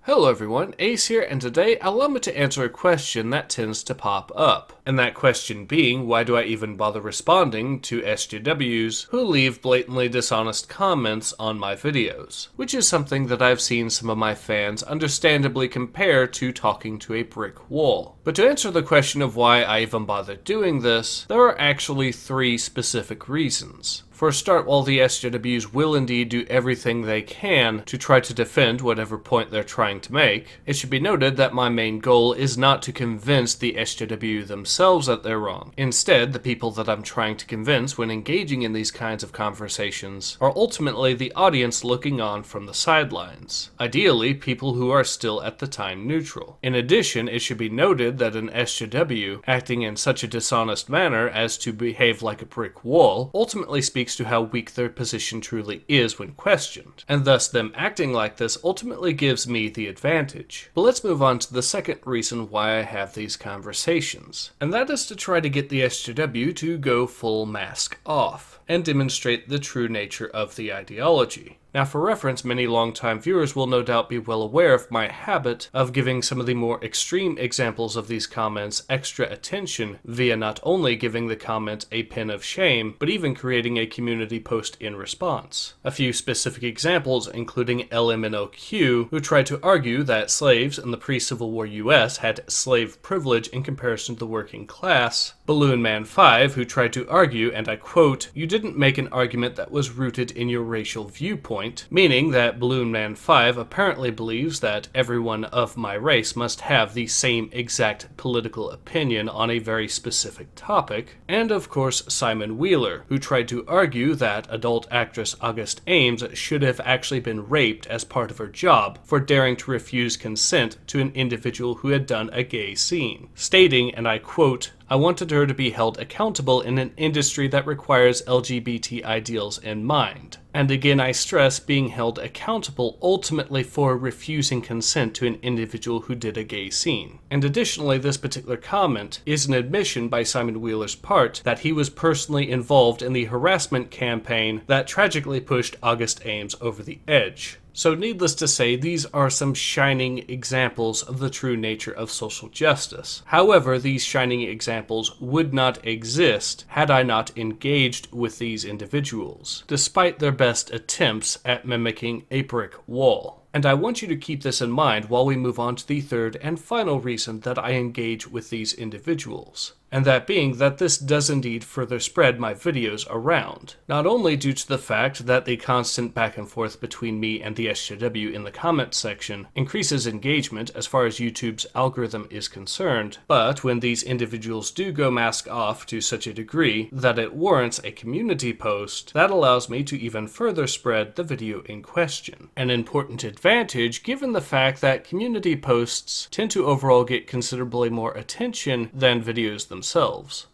Hello everyone, Ace here, and today allow me to answer a question that tends to pop up. And that question being, why do I even bother responding to SJWs who leave blatantly dishonest comments on my videos? Which is something that I've seen some of my fans understandably compare to talking to a brick wall. But to answer the question of why I even bother doing this, there are actually three specific reasons. For a start, while the SJWs will indeed do everything they can to try to defend whatever point they're trying to make, it should be noted that my main goal is not to convince the SJW themselves that they're wrong. Instead, the people that I'm trying to convince when engaging in these kinds of conversations are ultimately the audience looking on from the sidelines. Ideally, people who are still at the time neutral. In addition, it should be noted that an SJW acting in such a dishonest manner as to behave like a brick wall ultimately speaks to how weak their position truly is when questioned, and thus them acting like this ultimately gives me the advantage. But let's move on to the second reason why I have these conversations, and that is to try to get the SJW to go full mask off and demonstrate the true nature of the ideology. Now for reference, many longtime viewers will no doubt be well aware of my habit of giving some of the more extreme examples of these comments extra attention via not only giving the comment a pin of shame, but even creating a community post in response. A few specific examples including LMNOQ, who tried to argue that slaves in the pre-Civil War US had slave privilege in comparison to the working class, Balloon Man 5, who tried to argue, and I quote, "You didn't make an argument that was rooted in your racial viewpoint," meaning that Balloon Man 5 apparently believes that everyone of my race must have the same exact political opinion on a very specific topic, and of course Simon Wheeler, who tried to argue that adult actress August Ames should have actually been raped as part of her job for daring to refuse consent to an individual who had done a gay scene, stating, and I quote, "I wanted her to be held accountable in an industry that requires LGBT ideals in mind." And again, I stress being held accountable ultimately for refusing consent to an individual who did a gay scene. And additionally, this particular comment is an admission by Simon Wheeler's part that he was personally involved in the harassment campaign that tragically pushed August Ames over the edge. So needless to say, these are some shining examples of the true nature of social justice. However, these shining examples would not exist had I not engaged with these individuals, despite their best attempts at mimicking a brick wall. And I want you to keep this in mind while we move on to the third and final reason that I engage with these individuals. And that being that this does indeed further spread my videos around. Not only due to the fact that the constant back and forth between me and the SJW in the comments section increases engagement as far as YouTube's algorithm is concerned, but when these individuals do go mask off to such a degree that it warrants a community post, that allows me to even further spread the video in question. An important advantage given the fact that community posts tend to overall get considerably more attention than videos themselves.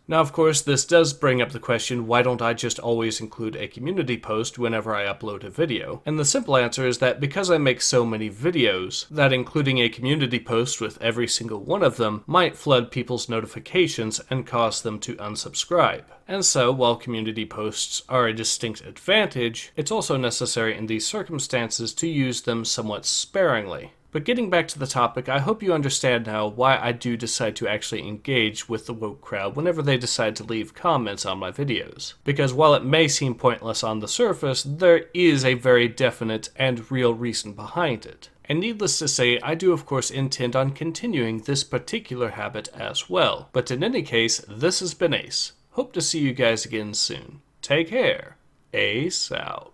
Now, of course, this does bring up the question, why don't I just always include a community post whenever I upload a video? And the simple answer is that because I make so many videos, that including a community post with every single one of them might flood people's notifications and cause them to unsubscribe. And so, while community posts are a distinct advantage, it's also necessary in these circumstances to use them somewhat sparingly. But getting back to the topic, I hope you understand now why I do decide to actually engage with the woke crowd whenever they decide to leave comments on my videos. Because while it may seem pointless on the surface, there is a very definite and real reason behind it. And needless to say, I do of course intend on continuing this particular habit as well. But in any case, this has been Ace. Hope to see you guys again soon. Take care. Ace out.